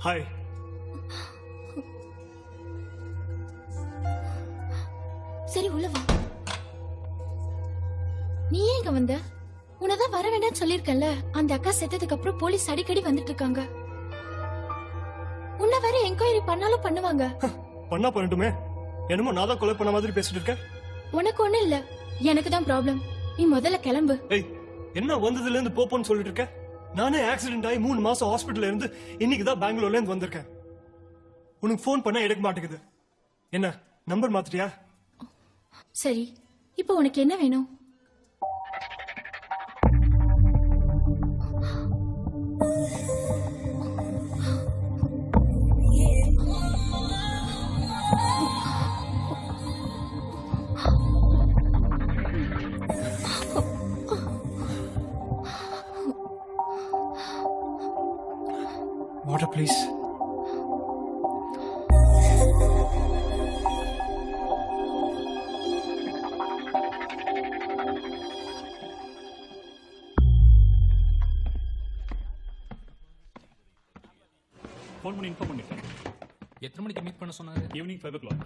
Hi. சரி உள்ள வா. நீ ஏன் இங்க வந்த? உனதான் வர வேண்டாம்னு சொல்லிருக்கல. அந்த அக்கா செத்ததுக்கு அப்புறம் போலீஸ் அடிக்கடி வந்துட்டு இருக்காங்க. உன்னை வேற என்கொயரி பண்ணாலும் பண்ணுவாங்க. பண்ணா பண்ணட்டுமே. என்னமோ நான் தான் கொலை பண்ண மாதிரி பேசிட்டு இருக்கேன். உனக்கு ஒண்ணு இல்ல, எனக்கு தான் ப்ராப்ளம். நீ முதல்ல கிளம்பு. ஏய், என்ன வந்ததுல இருந்து போப்போன்னு சொல்லிட்டு இருக்க? நானே ஆக்சிடென்ட் ஆகி 3 மாசம் ஹாஸ்பிட்டல்ல இருந்து இன்னைக்கு தான் பெங்களூர்ல இருந்து வந்திருக்கேன். உனக்கு ஃபோன் பண்ண எடுக்க மாட்டேங்குது. என்ன நம்பர் மாத்திட்டியா? சரி, இப்போ உனக்கு என்ன வேணும்? Water, please. ஃபோன் பண்ணி இன்ஃபார்ம் பண்ணிட்டேன். எத்தனை மணிக்கு மீட் பண்ண சொன்னாரு? Evening 5 o'clock.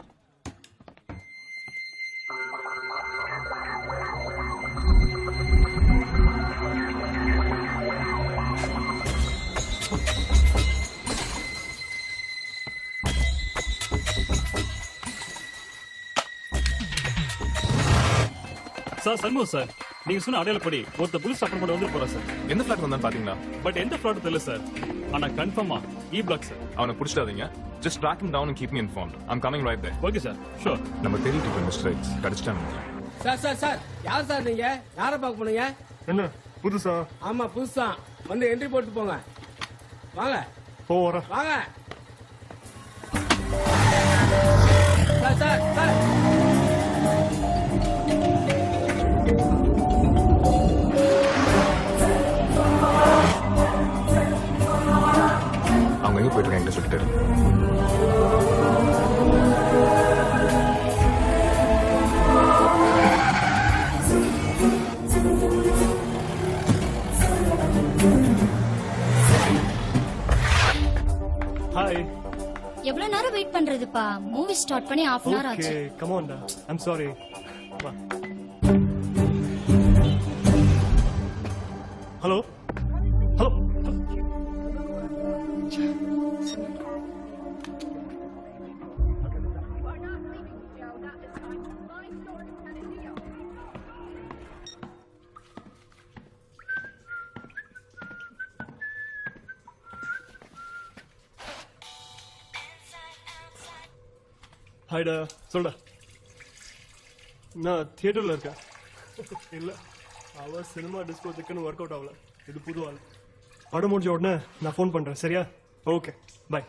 Sir Shanmugam sir, நீங்க சொன்ன அடையாளப்படி ஒருத்த புலிஸ் அப்பார்ட்மெண்ட் வந்து போறா சார். எந்த ஃபிளாட் வந்தான்னு பாத்தீங்களா? பட் எந்த ஃபிளாட் தெரியல சார். ஆனா கன்ஃபார்மா இ பிளாக் சார். அவனை புடிச்சிடாதீங்க. Just track him down and keep me informed. I'm coming right there. Okay sir, sure. நம்ம தேடிட்டு இருக்க மிஸ்டர் எக்ஸ் கடிச்சிட்டாங்க. சார் யார் சார் நீங்க? யாரை பார்க்க போனீங்க? என்ன புதுசா? ஆமா புதுசா. வந்து என்ட்ரி போட்டு போங்க. வாங்க போற வாங்க. சார் அவங்க எங்க போயிட்டு இருக்காங்க சொல்லிட்டாரு. ஹாய். எவ்வளவு நேரம் வெயிட் பண்றதுப்பா? மூவி ஸ்டார்ட் பண்ணி half an hour ஆச்சு. ஓகே, கம் ஆன் டா. I am sorry. வா. Hello hello. ஹாய்டா, சொல்டா. நான் தியேட்டர்ல இருக்கேன். இல்ல, அவ சினிமா டிஸ்கோத்துக்குன்னு ஒர்க் அவுட் ஆகல. இது புது ஆள். படம் முடிஞ்ச உடனே நான் ஃபோன் பண்றேன், சரியா? Okay, bye.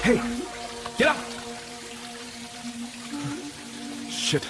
Hey, get up! Shit.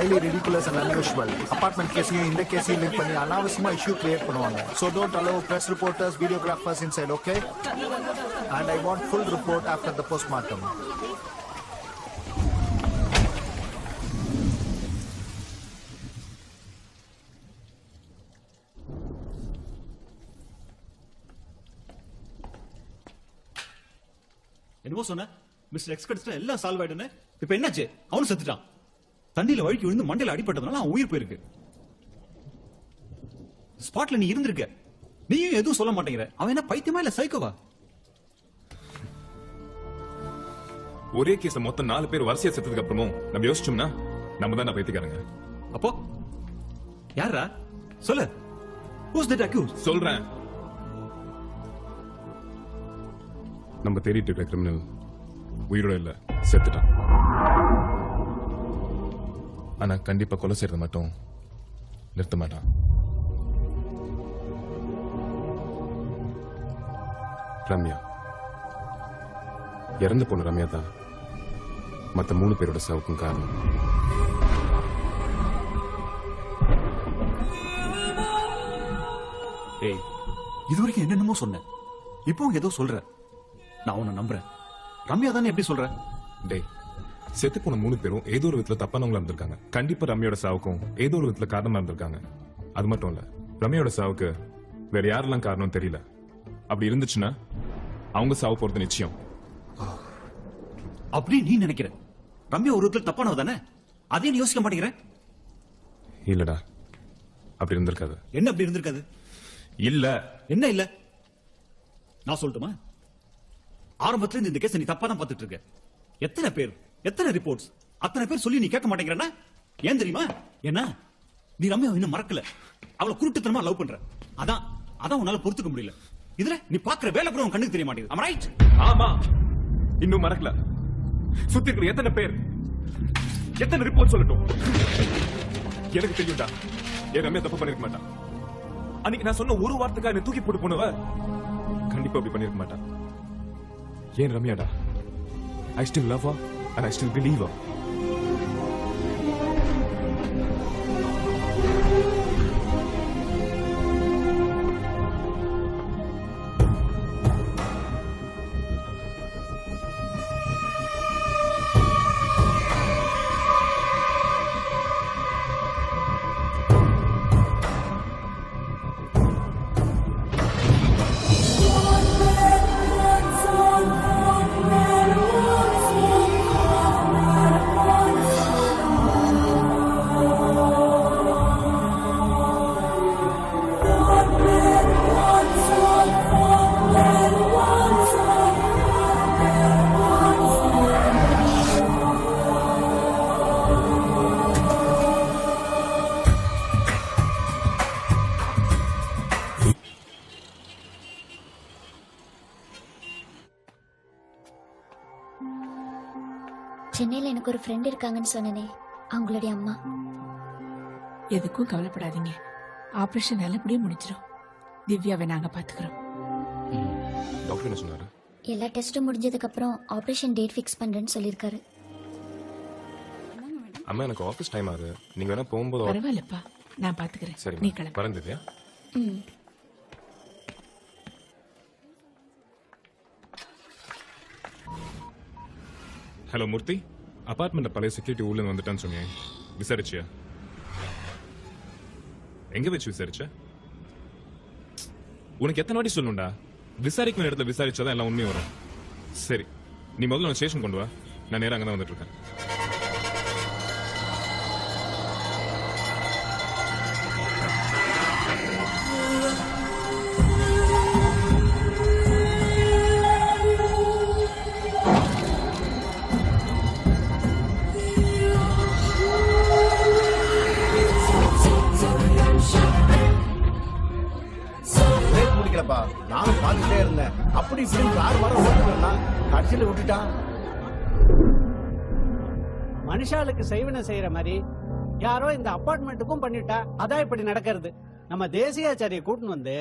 highly ridiculous and unusual. Apartment கேஸையும் இந்த கேஸையும் லிங்க் பண்ணி அனாவசியமா இஷ்யூ கிரியேட் பண்ணுவாங்க. So don't allow press reporters, videographers inside, okay? And I want full report after the postmortem. என்னமோ சொன்ன மிஸ்டர் எக்ஸ் கிடைச்சிட்டா எல்லாம் சால்வ் ஆயிடுன்னு. இப்ப என்னாச்சு? அவனும் செத்துட்டான். தண்ணியில வழுக்கி விழுந்து மண்டையில அடிபட்டதுனால அவன் உயிர் போயிருக்கு. ஸ்பாட்ல நீ இருந்திருக்க, நீயும் எதுவும் சொல்ல மாட்டேங்கிற. அவன் என்ன பைத்தியமா இல்ல சைக்கோவா? ஒரே கேஸ்ல மொத்தம் 4 பேர் வரிசையா செத்ததுக்கு அப்புறமும் நம்ம யோசிச்சோம்னா நம்ம தான் பைத்தியக்காரங்க. அப்போ யாரா சொல்லு? Who's that accused? சொல்றேன். நம்ம தேடிட்டு இருக்கிற கிரிமினல் உயிரோட இல்ல, செத்துட்டான். ஆனா கண்டிப்பா கொலை செய்யறத மட்டும் நிறுத்த மாட்டான். ரம்யா இறந்து போன ரம்யா தான் மத்த 3 பேரோட சாவுக்கும் காரணம். ஏய், இதுவரைக்கும் என்னென்னமோ சொன்னேன், இப்போ ஏதோ சொல்ற. நான் உன்னை நம்புறேன். ரம்யா தானே எப்படி சொல்ற? டேய், செத்து போன 3 பேரும் ஏதோ ஒரு விதத்துல தப்பானவங்களா இருந்திருக்காங்க. கண்டிப்பா ரம்யாவோட சாவுக்கும் ஏதோ ஒரு விதத்துல காரணமா இருந்திருக்காங்க. அது மட்டும் இல்ல, ரம்யாவோட சாவுக்கு வேற யாரெல்லாம் காரணம் தெரியல. அப்படி இருந்துச்சுன்னா அவங்க சாவு போறது நிச்சயம். அப்படி நீ நினைக்கிற? ரம்யா ஒரு விதத்துல தப்பானவ தானே, அதையும் நீ யோசிக்க மாட்டேங்கிற? இல்லடா, அப்படி இருந்திருக்காது. என்ன அப்படி இருந்திருக்காது? இல்ல. என்ன இல்ல? நான் சொல்லட்டுமா? ஆரம்பத்துல இந்த கேஸ் நீ தப்பா தான் பார்த்துட்டு இருக்க. எத்தனை பேர், எத்தனை ரிப்போர்ட்ஸ், அத்தனை பேர் சொல்லி நீ கேட்க மாட்டேங்கிறனா? ஏன் தெரியுமா? ஏன்னா நீ ரம்யா இன்னும் மறக்கல. அவளை குருட்டுத்தனமா லவ் பண்ற. அதான் உன்னால பொறுத்துக்க முடியல. இதுல நீ பாக்குற வேலை கூட உன் கண்ணுக்கு தெரிய மாட்டேங்குது. Am I right? ஆமா, இன்னும் மறக்கல. சுத்தி இருக்கிற எத்தனை பேர், எத்தனை ரிப்போர்ட் சொல்லட்டும், எனக்கு தெரியும்டா என் ரம்யா தப்பு பண்ணிருக்க மாட்டான். அன்னைக்கு நான் சொன்ன ஒரு வார்த்தைக்காக என்ன தூக்கி போட்டு போனவ கண்டிப்பா அப்படி பண்ணிருக்க மாட்டான். ஏன் ரம்யாடா, I still love her and I still believe her. எனக்கு ஒரு ஃப்ரெண்ட் இருக்காங்கன்னு சொன்னனே, அவங்களுடைய அம்மா. எதுக்கும் கவலைப்படாதீங்க. ஆபரேஷன் நல்லபடியா முடிச்சிடும். திவ்யாவை நாங்க பாத்துக்கிறோம். டாக்டர் என்ன சொன்னாரு? எல்லா டெஸ்டும் முடிஞ்சதுக்கு அப்புறம் ஆபரேஷன் டேட் ஃபிக்ஸ் பண்றேன்னு சொல்லிருக்காரு. அம்மா எனக்கு ஆபீஸ் டைம் ஆகுது, நீங்க வேணா போகும்போது பரவாயில்லப்பா, நான் பாத்துக்கிறேன். சரி நீ கிளம்பு. வரேன் திவ்யா. ஹலோ மூர்த்தி, அபார்ட்மெண்ட்ல பழைய செக்யூரிட்டி ஊர்ல இருந்து வந்துட்டான்னு சொன்னேன், விசாரிச்சியா? எங்க வச்சு விசாரிச்ச? உனக்கு எத்தனை வாட்டி சொல்லணும்டா? விசாரிக்கும் இடத்துல விசாரிச்சாதான் எல்லாம் உண்மையும் வரும். சரி, நீ முதல்ல ஸ்டேஷன் கொண்டு வா, நான் நேரம் அங்கதான் வந்துட்டு இருக்கேன். நானும் பார்த்துட்டே இருந்தேன். அப்படி இப்படி கார் வர ஓட்டுனா கடைசியில் விட்டுட்டான். மனுஷாளுக்கு செய்வன செய்யற மாதிரி யாரோ இந்த அபார்ட்மெண்ட்டுக்கும் பண்ணிட்டா. அதான் இப்படி நடக்கிறது. நம்ம தேசியாச்சாரிய கூட்டின்னு வந்து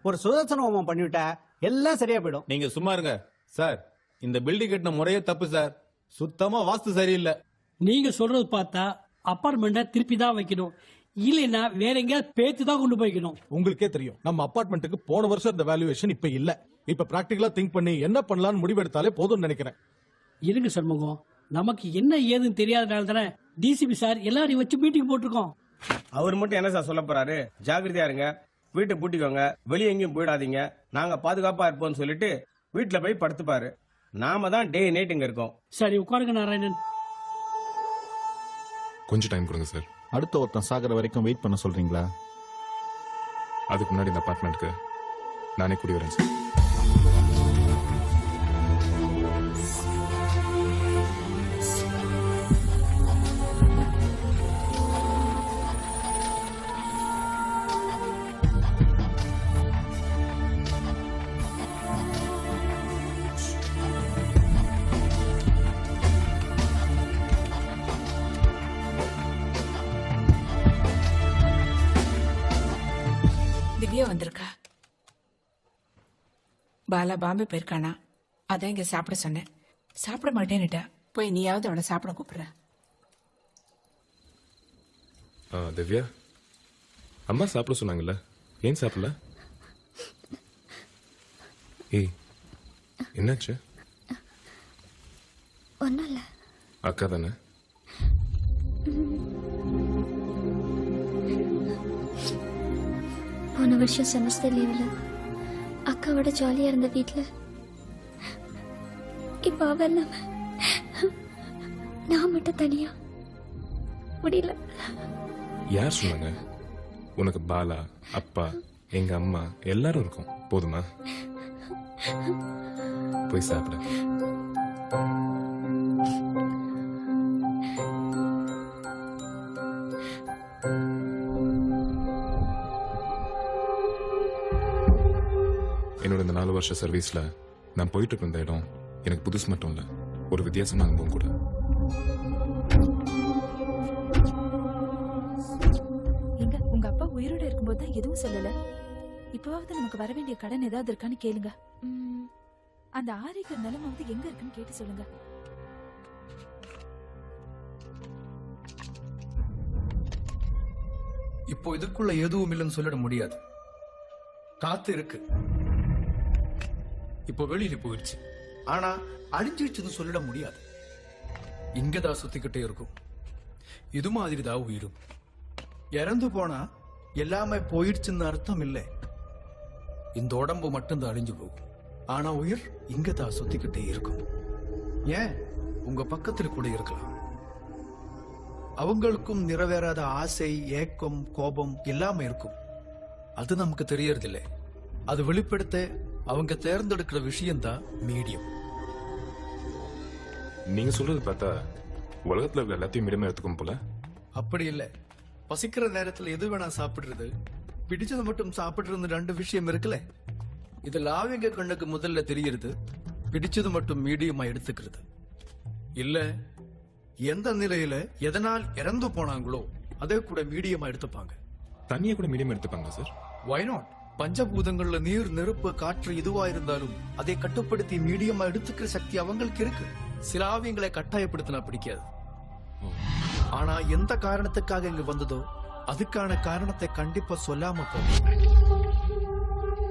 ஒரு சுதர்சன ஹோமம் பண்ணிவிட்டா எல்லாம் சரியா போயிடும். நீங்க சும்மா இருங்க சார். இந்த பில்டிங் கட்டின முறையே தப்பு சார். சுத்தமா வாஸ்து சரியில்லை. நீங்க சொல்றது பார்த்தா அபார்ட்மெண்ட்டை திருப்பி தான் வைக்கணும், இல்லைன்னா வேற எங்கேயாவது பேத்து தான் கொண்டு போய்க்கணும். உங்களுக்கே தெரியும் நம்ம அபார்ட்மெண்ட்டுக்கு போன வருஷம் இந்த வேல்யூவேஷன் இப்ப இல்ல. இப்ப பிராக்டிகலா திங்க் பண்ணி என்ன பண்ணலாம்னு முடிவெடுத்தாலே போதும்னு நினைக்கிறேன். இருங்க சண்முகம், நமக்கு என்ன ஏதுன்னு தெரியாதனால தானே டிசிபி சார் எல்லாரையும் வச்சு மீட்டிங் போட்டிருக்கோம். அவர் மட்டும் என்ன சார் சொல்ல போறாரு? ஜாக்கிரதையா இருங்க, வீட்டை பூட்டிக்கோங்க, வெளியே எங்கேயும் போயிடாதீங்க, நாங்க பாதுகாப்பா இருப்போம்னு சொல்லிட்டு வீட்டுல போய் படுத்துப்பாரு. நாம தான் டே நைட் இங்க இருக்கோம். சரி உட்காருங்க நாராயணன். கொஞ்சம் டைம் கொடுங்க சார். அடுத்த ஒருத்தன் சாகர வரைக்கும் வெயிட் பண்ண சொல்றீங்களா? அதுக்கு முன்னாடி இந்த அபார்ட்மெண்ட்க்கு நானே கூடி வரேன் சார். திவ்யா வந்திருக்கா? பாலா பாம்பே போயிருக்கானா? அதான் இங்க சாப்பிட சொன்னேன். சாப்பிட மாட்டேன்னுட்டா. போய் நீயாவது அவனை சாப்பிட கூப்பிடுற. திவ்யா, அம்மா சாப்பிட சொன்னாங்கல்ல, ஏன் சாப்பிடல? ஏய், என்னாச்சு? ஒன்னும் இல்ல. அக்கா தானே? போன வருஷம் செமஸ்டர் லீவ்ல அக்காவோட ஜாலியா இருந்த வீட்டுல இப்ப அவ இல்லாம நான் மட்டும் தனியா முடியல. யார் சொன்னாங்க? உனக்கு பாலா, அப்பா, எங்க அம்மா எல்லாரும் இருக்கும். போதுமா? போய் சாப்பிட. என்னோட இந்த 4 வருஷ சர்வீஸ்ல நான் போயிட்டு இருக்க இந்த இடம் எனக்கு புதுசு மட்டும் இல்ல, ஒரு வித்தியாசமான அனுபவம் கூட. எங்க உங்க அப்பா உயிரோட இருக்கும்போது தான் எதுவும் சொல்லல. இப்பவாவது நமக்கு வர வேண்டிய கடன் ஏதாவது இருக்கான்னு கேளுங்க. அந்த 6 ஏக்கர் நிலமாவது எங்க இருக்குன்னு கேட்டு சொல்லுங்க. இப்போ இதுக்குள்ள எதுவும் இல்லைன்னு சொல்லிட முடியாது. காத்து இருக்கு, இப்போ வெளியில போயிடுச்சு. ஆனா அழிஞ்சிடுச்சுன்னு சொல்லிட முடியாது. இங்கதான் சுத்திக்கிட்டே இருக்கும். இது மாதிரிதான் உயிரும். இறந்து போனா எல்லாமே போயிடுச்சுன்னு அர்த்தம் இல்லை. இந்த உடம்பு மட்டும்தான் அழிஞ்சு போகும். ஆனா உயிர் இங்கதான் சுத்திக்கிட்டே இருக்கும். ஏன் உங்க பக்கத்தில் கூட இருக்கலாம். அவங்களுக்கும் நிறைவேறாத ஆசை, ஏக்கம், கோபம் எல்லாமே இருக்கும். அது நமக்கு தெரியறதில்லை. அது வெளிப்படுத்த அவங்க தேர்ந்தெடுக்கிற விஷயம்தான் மீடியம். நீங்க சொல்றது பார்த்தா உலகத்துல இருக்க எல்லாத்தையும் மீடியமா எடுத்துக்கும் போல. அப்படி இல்லை. பசிக்கிற நேரத்துல எது வேணா சாப்பிடுறது, பிடிச்சது மட்டும் சாப்பிடுறது 2 விஷயம் இருக்குல்ல. இதுல அவங்க கண்ணுக்கு முதல்ல தெரியறது பிடிச்சது மட்டும் மீடியமா எடுத்துக்கிறது. இல்ல எந்த நிலையில எதனால் இறந்து போனாங்களோ அதே கூட மீடியமா எடுத்துப்பாங்க. தண்ணியை கூட மீடியம் எடுத்துப்பாங்க சார். Why not? பஞ்சபூதங்கள்ல நீர், நெருப்பு, காற்று எதுவா இருந்தாலும் அதை கட்டுப்படுத்தி மீடியமா எடுத்துக்கிற சக்தி அவங்களுக்கு இருக்கு. சில ஆவியங்களை கட்டாயப்படுத்தினா பிடிக்காது. ஆனா எந்த காரணத்துக்காக இங்க வந்ததோ அதுக்கான காரணத்தை கண்டிப்பா சொல்லாம போகும்.